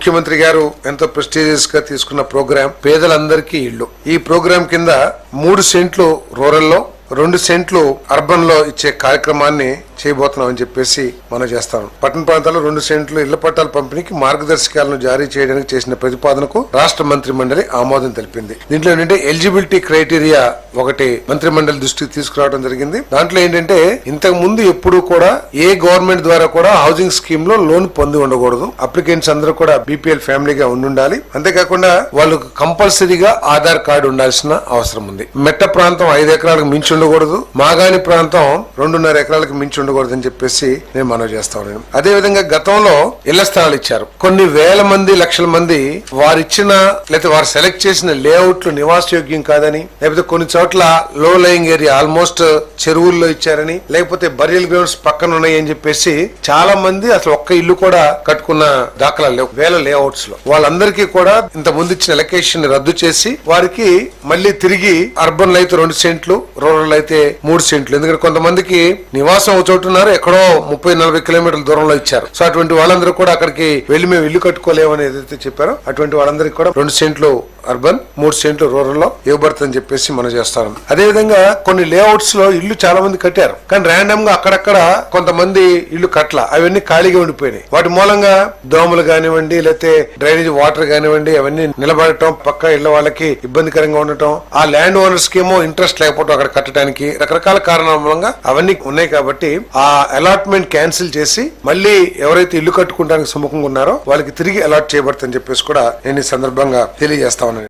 ముఖ్యమంత్రి గారు ఎంతో ప్రెస్టీజియస్ గా తీసుకున్న ప్రోగ్రాం పేదలందరికీ ఇళ్లు. ఈ ప్రోగ్రాం కింద 3 సెంట్లు రూరల్ లో 2 సెంట్లు అర్బన్ లో ఇచ్చే కార్యక్రమాన్ని చేయబోతున్నాం అని చెప్పేసి మనం చేస్తాం. పట్టణ ప్రాంతాల్లో 2 సెంట్లు ఇళ్ల పట్టాల పంపిణీకి మార్గదర్శకాలను జారీ చేయడానికి చేసిన ప్రతిపాదనకు రాష్ట్ర మంత్రి మండలి ఆమోదం తెలిపింది. దీంట్లో ఏంటంటే ఎలిజిబిలిటీ క్రైటీరియా ఒకటి మంత్రి మండలి దృష్టికి తీసుకురావడం జరిగింది. దాంట్లో ఏంటంటే ఇంతకు ముందు ఎప్పుడు కూడా ఏ గవర్నమెంట్ ద్వారా కూడా హౌసింగ్ స్కీమ్ లో లోన్ పొంది ఉండకూడదు. అప్లికెంట్స్ అందరూ కూడా బీపీఎల్ ఫ్యామిలీగా ఉండాలి. అంతేకాకుండా వాళ్ళకు కంపల్సరీగా ఆధార్ కార్డు ఉండాల్సిన అవసరం ఉంది. మెట్ట ప్రాంతం 5 ఎకరాలకు మించి ఉండకూడదు. మాగాని ప్రాంతం 2.5 ఎకరాలకు మించి ఉండకూడదని చెప్పేసి నేను మనవి చేస్తా ఉన్నాను. అదే విధంగా గతంలో ఇళ్ల స్థలాలు ఇచ్చారు. కొన్ని వేల మంది లక్షల మంది వారిచ్చిన లేకపోతే వారు సెలెక్ట్ చేసిన లేఅవుట్లు నివాసయోగ్యం కాదని, లేకపోతే కొన్ని చోట్ల లో లయింగ్ ఏరియా ఆల్మోస్ట్ చెరువుల్లో ఇచ్చారని, లేకపోతే బరియల్ గ్రౌండ్స్ పక్కన ఉన్నాయి అని చెప్పేసి చాలా మంది అసలు ఒక్క ఇల్లు కూడా కట్టుకున్న దాఖలాలు లేవు. వేల లేఅవుట్స్ లో వాళ్ళందరికీ కూడా ఇంత ముందు ఇచ్చిన ఎలకేషన్ రద్దు చేసి వారికి మళ్ళీ తిరిగి అర్బన్ లో అయితే 2 సెంట్లు, రూరల్ అయితే 3 సెంట్లు. ఎందుకంటే కొంతమందికి నివాసం చోటున్నారు, ఎక్కడో 30-40 కిలోమీటర్ల దూరంలో ఇచ్చారు. సో అటువంటి వాళ్ళందరూ కూడా అక్కడికి వెళ్లి మేము ఇల్లు కట్టుకోలేమని ఏదైతే చెప్పారో అటువంటి వాళ్ళందరికీ కూడా 2 సెంట్లు అర్బన్, 3 సెంట్లు రూరల్ లో ఇవ్వబడుతుందని చెప్పేసి మనం చేస్తాం. అదే విధంగా కొన్ని లేఅవుట్స్ లో ఇల్లు చాలా మంది కట్టారు, కానీ ర్యాండమ్ గా అక్కడక్కడ కొంతమంది ఇల్లు కట్ల, అవన్నీ ఖాళీగా ఉండిపోయినాయి. వాటి మూలంగా దోమలు కానివ్వండి, లేకపోతే డ్రైనేజ్ వాటర్ కానివ్వండి, అవన్నీ నిలబడటం, పక్క ఇళ్ల వాళ్ళకి ఇబ్బందికరంగా ఉండటం, ఆ ల్యాండ్ ఓనర్స్ కి ఏమో ఇంట్రెస్ట్ లేకపోవడం అక్కడ కట్టడానికి రకరకాల కారణాల మూలంగా అవన్నీ ఉన్నాయి. కాబట్టి ఆ అలాట్మెంట్ క్యాన్సిల్ చేసి మళ్ళీ ఎవరైతే ఇల్లు కట్టుకోవడానికి సుముఖంగా ఉన్నారో వాళ్ళకి తిరిగి అలాట్ చేయబడుతుందని చెప్పేసి కూడా నేను ఈ సందర్భంగా తెలియజేస్తా ఉన్నాను.